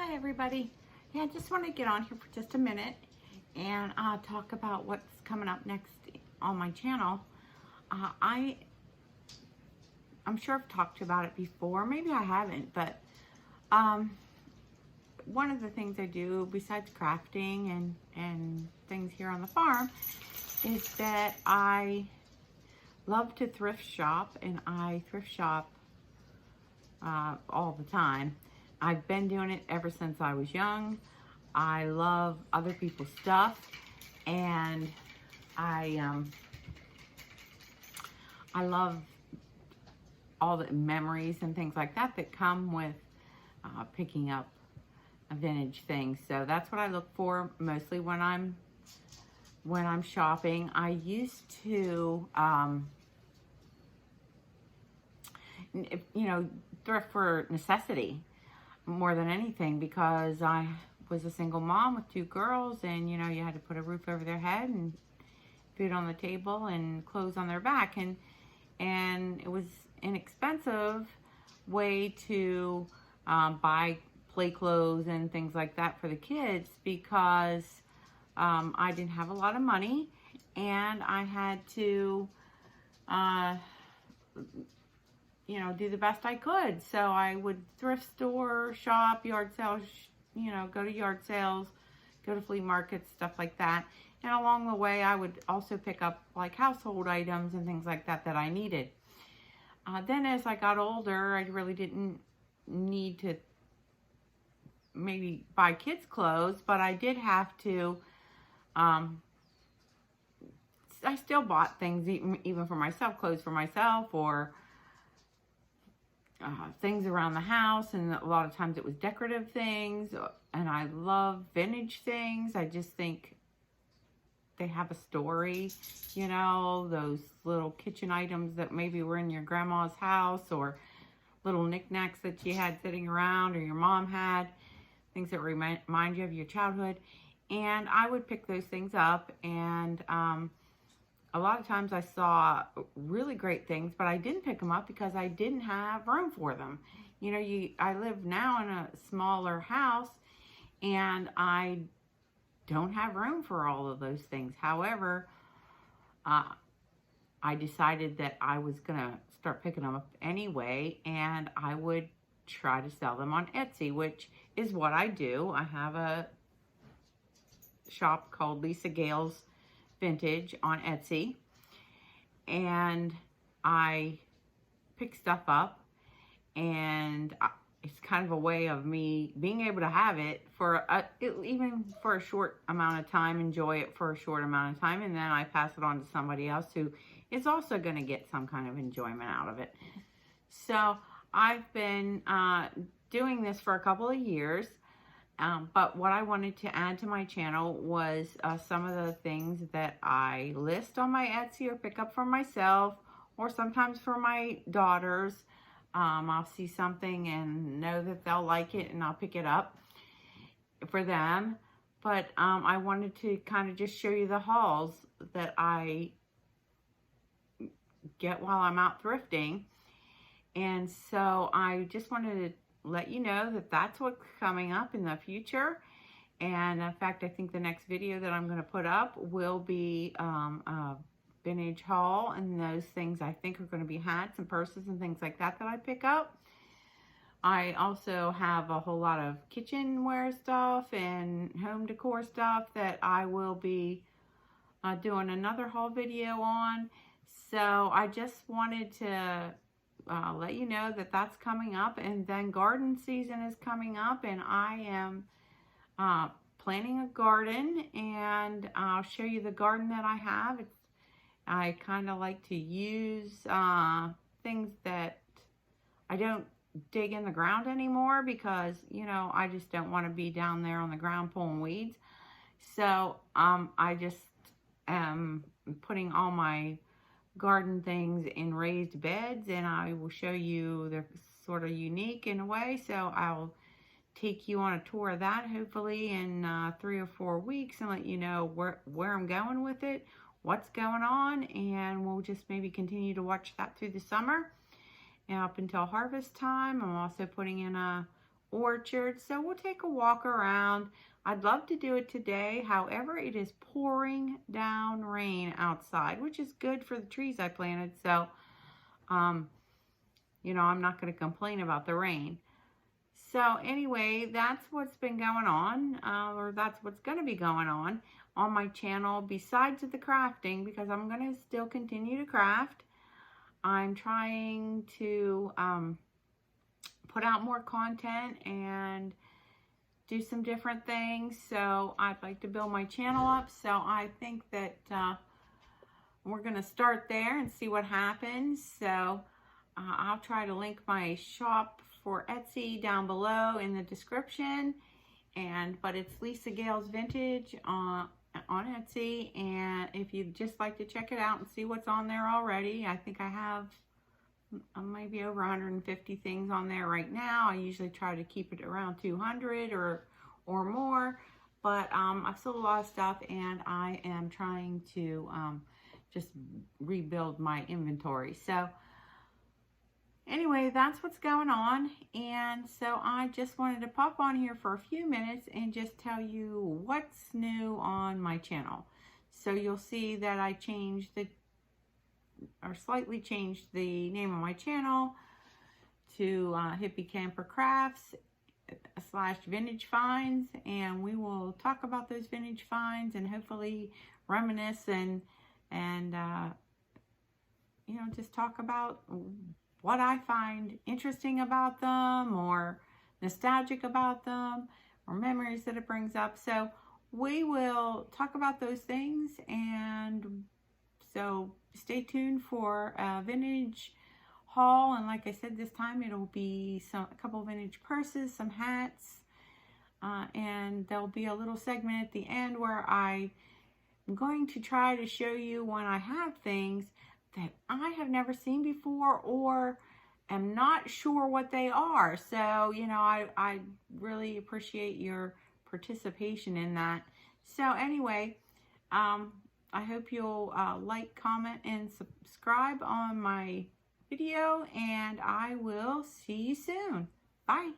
Hi everybody. Yeah, I just want to get on here for just a minute and talk about what's coming up next on my channel. I'm sure I've talked about it before. Maybe I haven't, but um, one of the things I do besides crafting and things here on the farm is that I love to thrift shop, and I thrift shop all the time. I've been doing it ever since I was young. I love other people's stuff, and I love all the memories and things like that that come with picking up a vintage things. So that's what I look for mostly when I'm shopping. I used to thrift for necessity more than anything, because I was a single mom with two girls, and you had to put a roof over their head and food on the table and clothes on their back, and it was an expensive way to buy play clothes and things like that for the kids, because I didn't have a lot of money, and I had to do the best I could. So I would thrift store, shop, yard sales, go to yard sales, go to flea markets, stuff like that. And along the way, I would also pick up like household items and things like that that I needed. Then as I got older, I really didn't need to maybe buy kids clothes, but I did have to, I still bought things even for myself, clothes for myself, or things around the house, and a lot of times it was decorative things, and I love vintage things. I just think they have a story, those little kitchen items that maybe were in your grandma's house, or little knickknacks that you had sitting around, or your mom had, things that remind you of your childhood. And I would pick those things up, and a lot of times I saw really great things, but I didn't pick them up because I didn't have room for them. I live now in a smaller house, and I don't have room for all of those things. However, I decided that I was gonna start picking them up anyway, and I would try to sell them on Etsy, which is what I do. I have a shop called Lisa Gales Vintage on Etsy, and I pick stuff up, and it's kind of a way of me being able to have it for even for a short amount of time, enjoy it for a short amount of time, and then I pass it on to somebody else who is also going to get some kind of enjoyment out of it. So I've been doing this for a couple of years. But what I wanted to add to my channel was some of the things that I list on my Etsy or pick up for myself, or sometimes for my daughters. I'll see something and know that they'll like it, and I'll pick it up for them. But I wanted to kind of just show you the hauls that I get while I'm out thrifting. And so I just wanted to let you know that that's what's coming up in the future. And in fact, I think the next video that I'm going to put up will be a vintage haul, and those things I think are going to be hats and purses and things like that that I pick up. I also have a whole lot of kitchenware stuff and home decor stuff that I will be doing another haul video on. So I just wanted to let you know that that's coming up. And then garden season is coming up, and I am planting a garden, and I'll show you the garden that I have. I kind of like to use things that I don't dig in the ground anymore, because I just don't want to be down there on the ground pulling weeds. So I just am putting all my garden things in raised beds, and I will show you they're sort of unique in a way. So I'll take you on a tour of that hopefully in 3 or 4 weeks, and let you know where I'm going with it, what's going on, and we'll just maybe continue to watch that through the summer and up until harvest time. I'm also putting in a orchard. So we'll take a walk around. I'd love to do it today. However, it is pouring down rain outside, which is good for the trees I planted. So, you know, I'm not going to complain about the rain. So anyway, that's what's been going on, or that's what's going to be going on my channel besides the crafting, because I'm going to still continue to craft. I'm trying to put out more content and do some different things. So I'd like to build my channel up. So I think that we're going to start there and see what happens. So I'll try to link my shop for Etsy down below in the description. But it's Lisa Gales Vintage on Etsy. And if you'd just like to check it out and see what's on there already, I think I have maybe over 150 things on there right now. I usually try to keep it around 200 or more, but I've sold a lot of stuff, and I am trying to just rebuild my inventory. So anyway, that's what's going on. And so I just wanted to pop on here for a few minutes and just tell you what's new on my channel. So you'll see that I changed slightly changed the name of my channel to Hippie Camper Crafts / Vintage Finds, and we will talk about those vintage finds and hopefully reminisce and you know, just talk about what I find interesting about them, or nostalgic about them, or memories that it brings up. So we will talk about those things, and so stay tuned for a vintage haul. And like I said, this time it'll be a couple vintage purses, some hats, and there'll be a little segment at the end where I'm going to try to show you when I have things that I have never seen before or am not sure what they are. So, you know, I really appreciate your participation in that. So anyway, I hope you'll like, comment, and subscribe on my video, and I will see you soon. Bye.